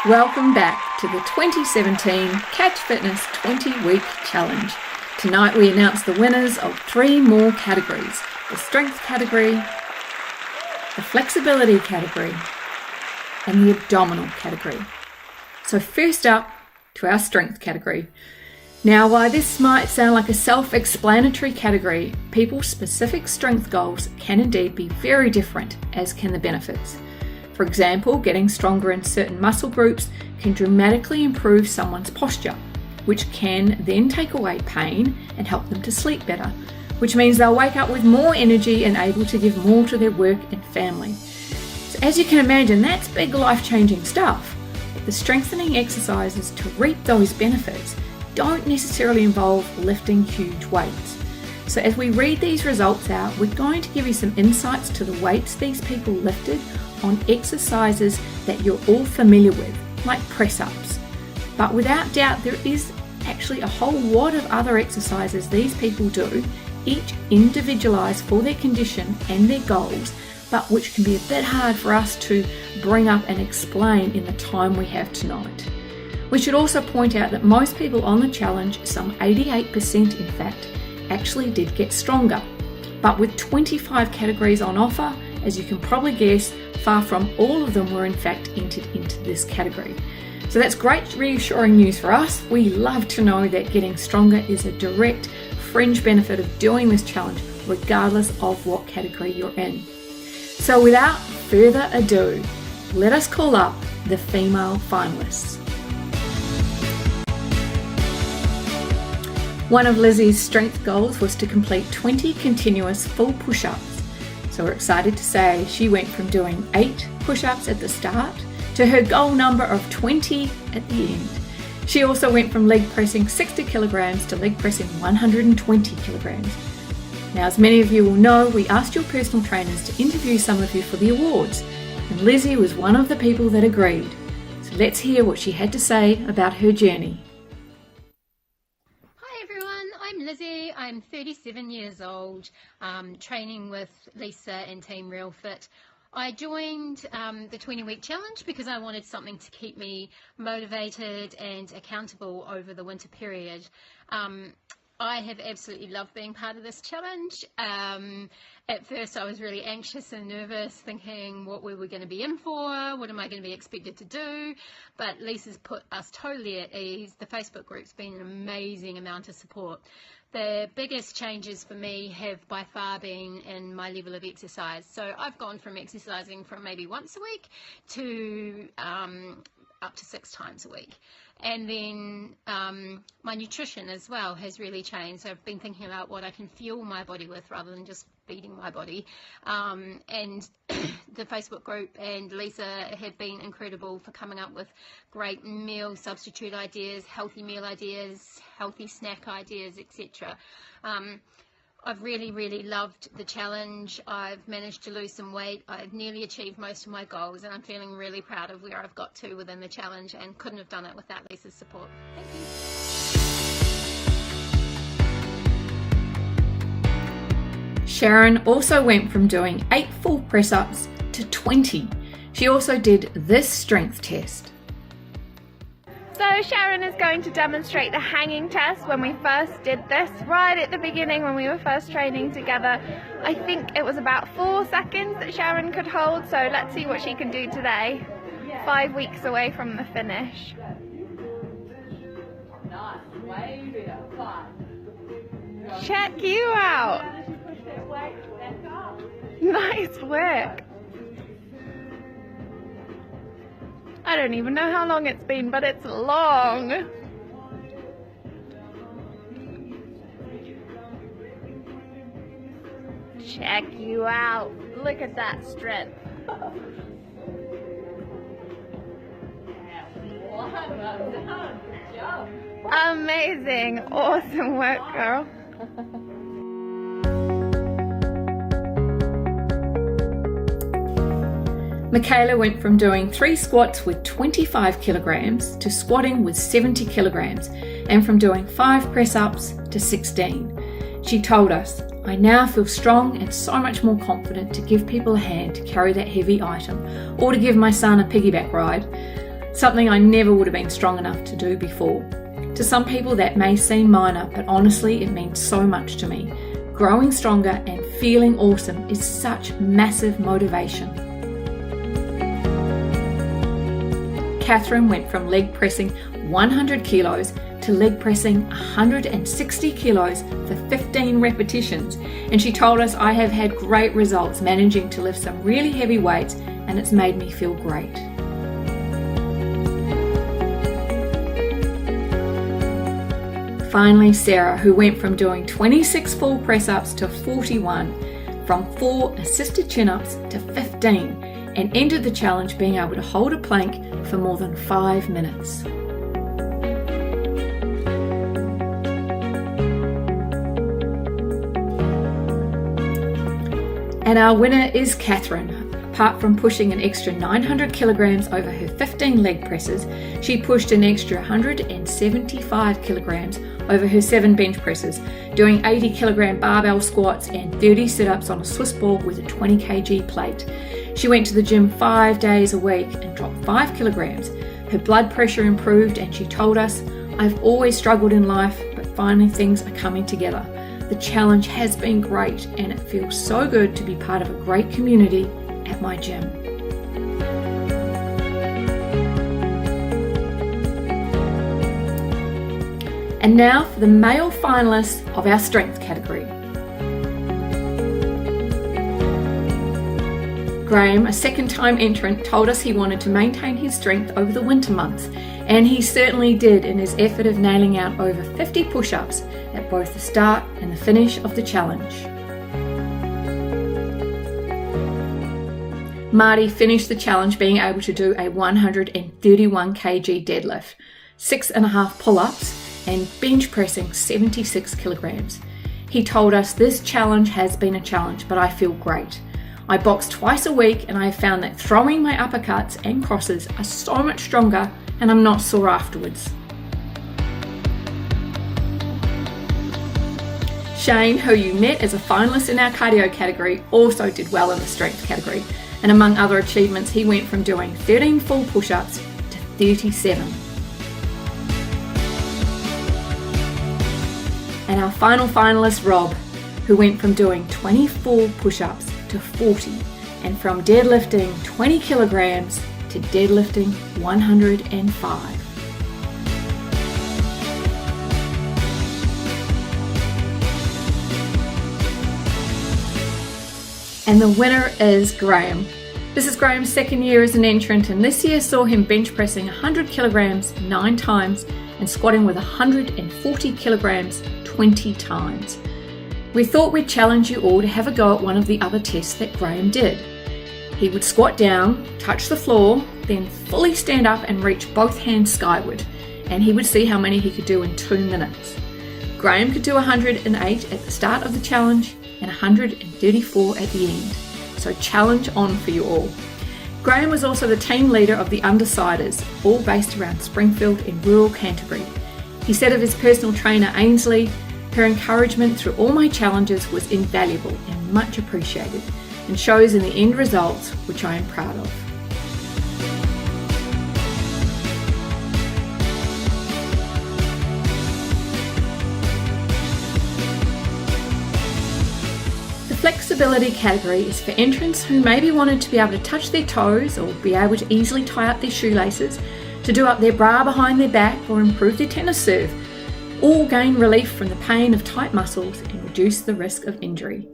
Welcome back to the 2017 Catch Fitness 20-Week Challenge. Tonight we announce the winners of 3 more categories: the strength category, the flexibility category, and the abdominal category. So first up to our strength category. Now, while this might sound like a self-explanatory category, people's specific strength goals can indeed be very different, as can the benefits. For example, getting stronger in certain muscle groups can dramatically improve someone's posture, which can then take away pain and help them to sleep better, which means they'll wake up with more energy and able to give more to their work and family. So as you can imagine, that's big life-changing stuff. But the strengthening exercises to reap those benefits don't necessarily involve lifting huge weights. So as we read these results out, we're going to give you some insights to the weights these people lifted on exercises that you're all familiar with, like press-ups. But without doubt, there is actually a whole lot of other exercises these people do, each individualized for their condition and their goals, but which can be a bit hard for us to bring up and explain in the time we have tonight. We should also point out that most people on the challenge, some 88% in fact, actually did get stronger. But with 25 categories on offer, as you can probably guess, far from all of them were in fact entered into this category. So that's great reassuring news for us. We love to know that getting stronger is a direct fringe benefit of doing this challenge, regardless of what category you're in. So without further ado, let us call up the female finalists. One of Lizzie's strength goals was to complete 20 continuous full push-ups. So we're excited to say she went from doing 8 push-ups at the start to her goal number of 20 at the end. She also went from leg pressing 60 kilograms to leg pressing 120 kilograms. Now, as many of you will know, we asked your personal trainers to interview some of you for the awards, and Lizzie was one of the people that agreed. So let's hear what she had to say about her journey. Lizzie, I'm 37 years old, training with Lisa and Team Real Fit. I joined the 20-week challenge because I wanted something to keep me motivated and accountable over the winter period. I have absolutely loved being part of this challenge. At first I was really anxious and nervous, thinking what we were going to be in for, what am I going to be expected to do, but Lisa's put us totally at ease. The Facebook group's been an amazing amount of support. The biggest changes for me have by far been in my level of exercise. So I've gone from exercising from maybe once a week to up to 6 times a week. And then my nutrition as well has really changed. So I've been thinking about what I can fuel my body with rather than just feeding my body. And the Facebook group and Lisa have been incredible for coming up with great meal substitute ideas, healthy meal ideas, healthy snack ideas, etc. I've really loved the challenge. I've managed to lose some weight. I've nearly achieved most of my goals, and I'm feeling really proud of where I've got to within the challenge, and couldn't have done it without Lisa's support. Thank you. Sharon also went from doing 8 full press-ups to 20. She also did this strength test. So Sharon is going to demonstrate the hanging test. When we first did this, right at the beginning when we were first training together, I think it was about 4 seconds that Sharon could hold, so let's see what she can do today. 5 weeks away from the finish. Check you out! Nice work! I don't even know how long it's been, but it's long. Check you out. Look at that strength. Amazing. Awesome work, girl. Michaela went from doing 3 squats with 25 kilograms to squatting with 70 kilograms, and from doing 5 press-ups to 16. She told us, "I now feel strong and so much more confident to give people a hand to carry that heavy item, or to give my son a piggyback ride. something I never would have been strong enough to do before. To some people that may seem minor, but honestly it means so much to me. Growing stronger and feeling awesome is such massive motivation. Catherine went from leg pressing 100 kilos to leg pressing 160 kilos for 15 repetitions, and she told us, I have had great results managing to lift some really heavy weights, and it's made me feel great. Finally, Sarah, who went from doing 26 full press-ups to 41, from 4 assisted chin-ups to 15, and entered the challenge being able to hold a plank for more than 5 minutes. And our winner is Catherine. Apart from pushing an extra 900 kilograms over her 15 leg presses, she pushed an extra 175 kilograms over her 7 bench presses, doing 80 kilogram barbell squats and 30 sit-ups on a Swiss ball with a 20 kg plate. She went to the gym 5 days a week and dropped 5 kilograms. Her blood pressure improved, and she told us, I've always struggled in life, but finally things are coming together. The challenge has been great, and it feels so good to be part of a great community at my gym. And now for the male finalists of our strength category. Graham, a second-time entrant, told us he wanted to maintain his strength over the winter months, and he certainly did in his effort of nailing out over 50 push-ups at both the start and the finish of the challenge. Marty finished the challenge being able to do a 131 kg deadlift, 6.5 pull-ups, and bench pressing 76 kilograms. He told us, this challenge has been a challenge, but I feel great. I box twice a week, and I have found that throwing my uppercuts and crosses are so much stronger, and I'm not sore afterwards. Shane, who you met as a finalist in our cardio category, also did well in the strength category, and among other achievements, he went from doing 13 full push-ups to 37. And our final finalist, Rob, who went from doing 24 push-ups to 40, and from deadlifting 20 kilograms to deadlifting 105. And the winner is Graham. This is Graham's second year as an entrant, and this year saw him bench pressing 100 kilograms 9 times and squatting with 140 kilograms 20 times. We thought we'd challenge you all to have a go at one of the other tests that Graham did. He would squat down, touch the floor, then fully stand up and reach both hands skyward, and he would see how many he could do in 2 minutes. Graham could do 108 at the start of the challenge and 134 at the end. So challenge on for you all. Graham was also the team leader of the Undersiders, all based around Springfield in rural Canterbury. He said of his personal trainer Ainsley, her encouragement through all my challenges was invaluable and much appreciated, and shows in the end results, which I am proud of. The flexibility category is for entrants who maybe wanted to be able to touch their toes or be able to easily tie up their shoelaces, to do up their bra behind their back or improve their tennis serve. All gain relief from the pain of tight muscles and reduce the risk of injury.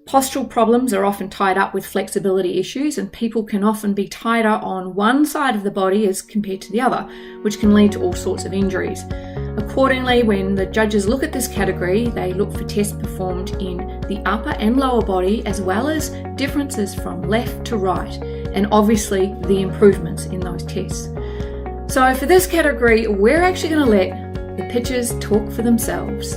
Postural problems are often tied up with flexibility issues, and people can often be tighter on one side of the body as compared to the other, which can lead to all sorts of injuries. Accordingly, when the judges look at this category, they look for tests performed in the upper and lower body, as well as differences from left to right, and obviously the improvements in those tests. So for this category, we're actually going to let the pictures talk for themselves.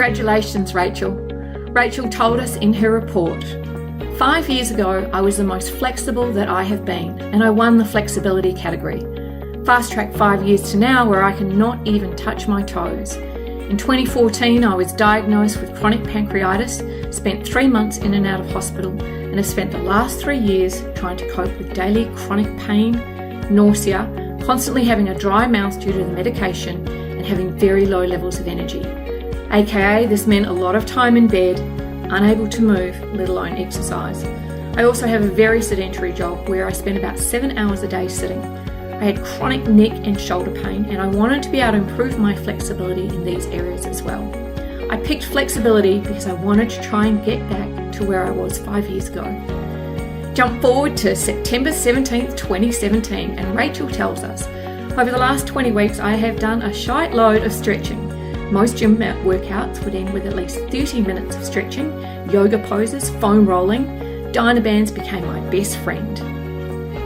Congratulations, Rachel. Rachel told us in her report, 5 years ago, I was the most flexible that I have been, and I won the flexibility category. Fast track 5 years to now, where I can not even touch my toes. In 2014, I was diagnosed with chronic pancreatitis, spent 3 months in and out of hospital, and have spent the last 3 years trying to cope with daily chronic pain, nausea, constantly having a dry mouth due to the medication, and having very low levels of energy. AKA, this meant a lot of time in bed, unable to move, let alone exercise. I also have a very sedentary job where I spend about 7 hours a day sitting. I had chronic neck and shoulder pain, and I wanted to be able to improve my flexibility in these areas as well. I picked flexibility because I wanted to try and get back to where I was 5 years ago. Jump forward to September 17th, 2017, and Rachel tells us, over the last 20 weeks I have done a shite load of stretching. Most gym workouts would end with at least 30 minutes of stretching, yoga poses, foam rolling. Dynabands became my best friend.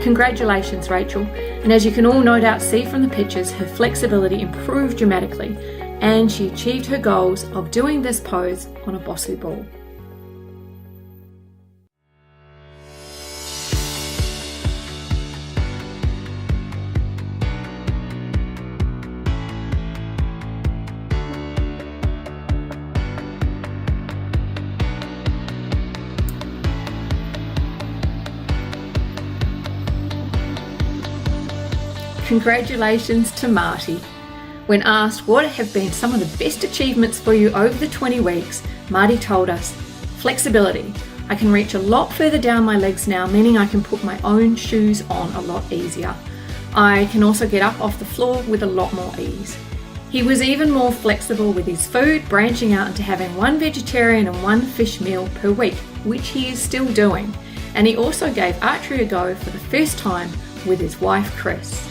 Congratulations, Rachel, and as you can all no doubt see from the pictures, her flexibility improved dramatically and she achieved her goals of doing this pose on a Bosu ball. Congratulations to Marty. When asked what have been some of the best achievements for you over the 20 weeks, Marty told us, flexibility. I can reach a lot further down my legs now, meaning I can put my own shoes on a lot easier. I can also get up off the floor with a lot more ease. He was even more flexible with his food, branching out into having 1 vegetarian and 1 fish meal per week, which he is still doing. And he also gave archery a go for the first time with his wife, Chris.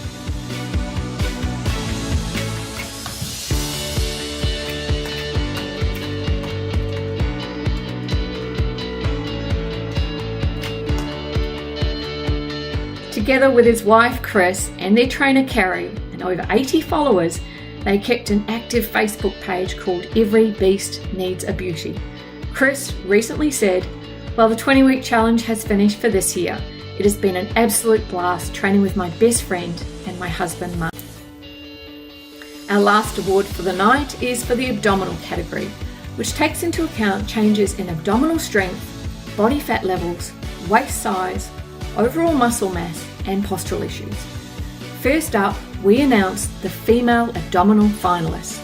Together with his wife Chris and their trainer Carrie and over 80 followers, they kept an active Facebook page called Every Beast Needs a Beauty. Chris recently said, "Well, the 20-week challenge has finished for this year. It has been an absolute blast training with my best friend and my husband Mark." Our last award for the night is for the abdominal category, which takes into account changes in abdominal strength, body fat levels, waist size, overall muscle mass and postural issues. First up, we announced the female abdominal finalists.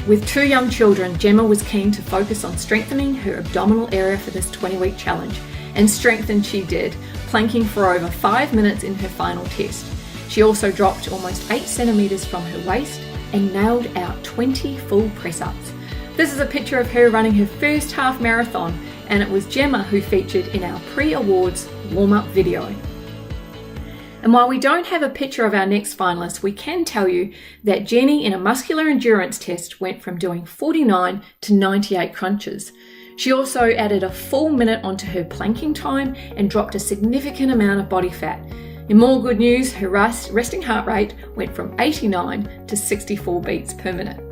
With 2 young children, Gemma was keen to focus on strengthening her abdominal area for this 20-week challenge, and strengthen she did, planking for over 5 minutes in her final test. She also dropped almost 8 centimeters from her waist and nailed out 20 full press-ups. This is a picture of her running her first half marathon, and it was Gemma who featured in our pre-awards warm-up video. And while we don't have a picture of our next finalist, we can tell you that Jenny in a muscular endurance test went from doing 49 to 98 crunches. She also added a full minute onto her planking time and dropped a significant amount of body fat. In more good news, her resting heart rate went from 89 to 64 beats per minute.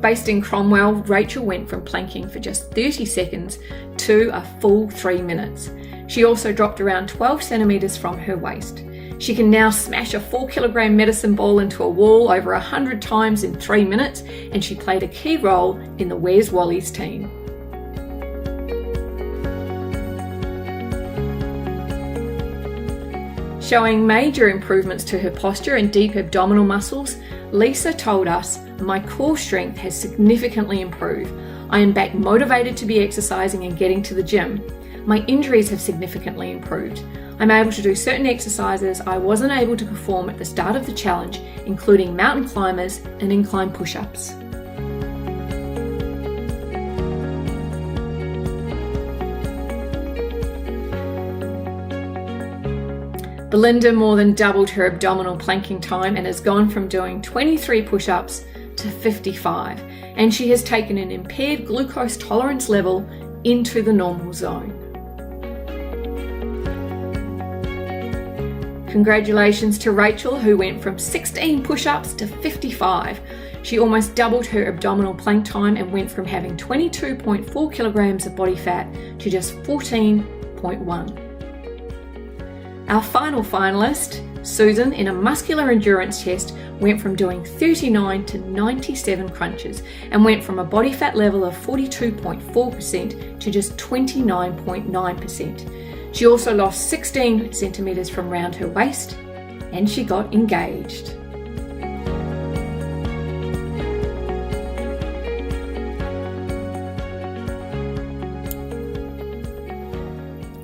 Based in Cromwell, Rachel went from planking for just 30 seconds to a full 3 minutes. She also dropped around 12 centimeters from her waist. She can now smash a 4-kilogram medicine ball into a wall over 100 times in 3 minutes, and she played a key role in the Where's Wally's team. Showing major improvements to her posture and deep abdominal muscles, Lisa told us, "My core strength has significantly improved. I am back motivated to be exercising and getting to the gym. My injuries have significantly improved. I'm able to do certain exercises I wasn't able to perform at the start of the challenge, including mountain climbers and incline push-ups." Belinda more than doubled her abdominal planking time and has gone from doing 23 push-ups to 55, and she has taken an impaired glucose tolerance level into the normal zone. Congratulations to Rachel, who went from 16 push-ups to 55. She almost doubled her abdominal plank time and went from having 22.4 kilograms of body fat to just 14.1. Our final finalist, Susan, in a muscular endurance test, went from doing 39 to 97 crunches and went from a body fat level of 42.4% to just 29.9%. She also lost 16 centimetres from around her waist, and she got engaged.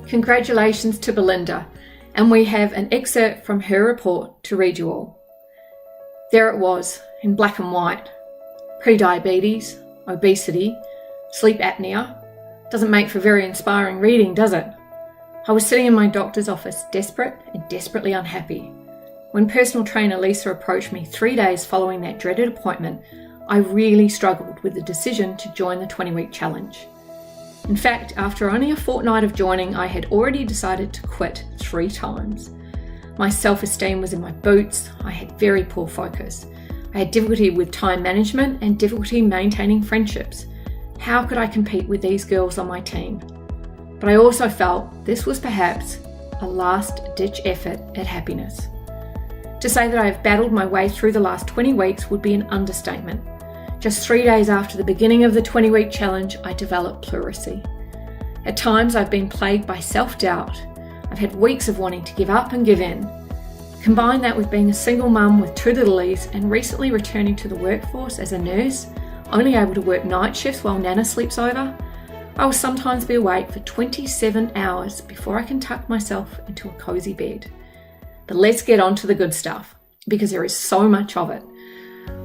Congratulations to Belinda, and we have an excerpt from her report to read you all. There it was, in black and white. Pre-diabetes, obesity, sleep apnea. Doesn't make for very inspiring reading, does it? I was sitting in my doctor's office, desperate and desperately unhappy. When personal trainer Lisa approached me 3 days following that dreaded appointment, I really struggled with the decision to join the 20-week challenge. In fact, after only a fortnight of joining, I had already decided to quit 3 times. My self-esteem was in my boots. I had very poor focus. I had difficulty with time management and difficulty maintaining friendships. How could I compete with these girls on my team? But I also felt this was perhaps a last-ditch effort at happiness. To say that I have battled my way through the last 20 weeks would be an understatement. Just 3 days after the beginning of the 20-week challenge, I developed pleurisy. At times, I've been plagued by self-doubt. I've had weeks of wanting to give up and give in. Combine that with being a single mum with 2 littlies and recently returning to the workforce as a nurse, only able to work night shifts while Nana sleeps over, I will sometimes be awake for 27 hours before I can tuck myself into a cozy bed. But let's get on to the good stuff, because there is so much of it.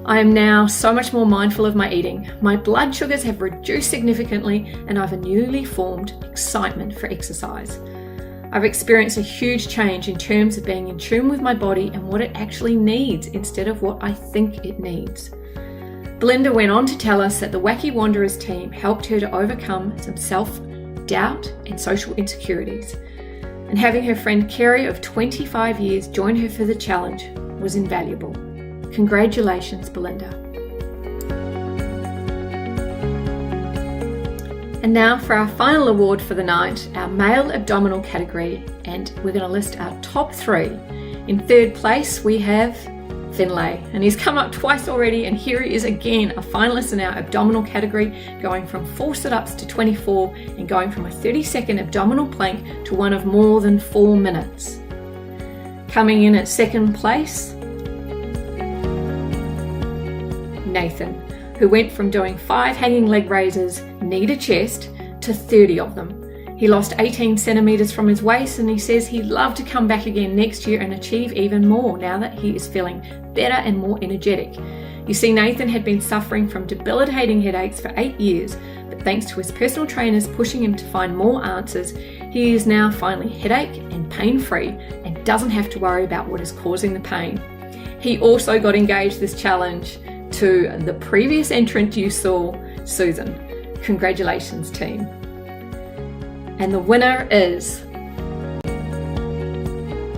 I am now so much more mindful of my eating. My blood sugars have reduced significantly and I have a newly formed excitement for exercise. I've experienced a huge change in terms of being in tune with my body and what it actually needs instead of what I think it needs. Belinda went on to tell us that the Wacky Wanderers team helped her to overcome some self-doubt and social insecurities. And having her friend Kerry of 25 years join her for the challenge was invaluable. Congratulations, Belinda. And now for our final award for the night, our male abdominal category, and we're going to list our top 3. In 3rd place we have Finlay, and he's come up twice already, and here he is again, a finalist in our abdominal category, going from 4 sit-ups to 24 and going from a 30-second abdominal plank to one of more than 4 minutes. Coming in at 2nd place, Nathan, who went from doing 5 hanging leg raises knee to chest to 30 of them. He lost 18 centimetres from his waist, and he says he'd love to come back again next year and achieve even more now that he is feeling better and more energetic. You see, Nathan had been suffering from debilitating headaches for 8 years, but thanks to his personal trainers pushing him to find more answers, he is now finally headache and pain-free and doesn't have to worry about what is causing the pain. He also got engaged this challenge to the previous entrant you saw, Susan. Congratulations, team. And the winner is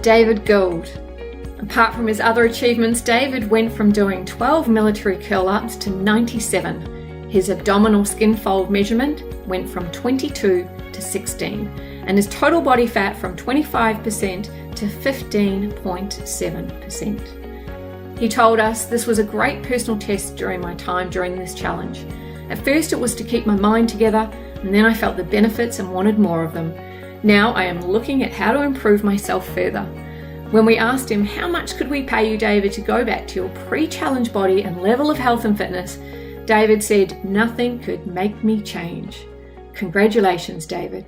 David Gould. Apart from his other achievements, David went from doing 12 military curl-ups to 97. His abdominal skin fold measurement went from 22 to 16, and his total body fat from 25% to 15.7%. He told us, "This was a great personal test during my time during this challenge. At first it was to keep my mind together, and then I felt the benefits and wanted more of them. Now I am looking at how to improve myself further." When we asked him, "How much could we pay you, David, to go back to your pre-challenge body and level of health and fitness?" David said, "Nothing could make me change." Congratulations, David.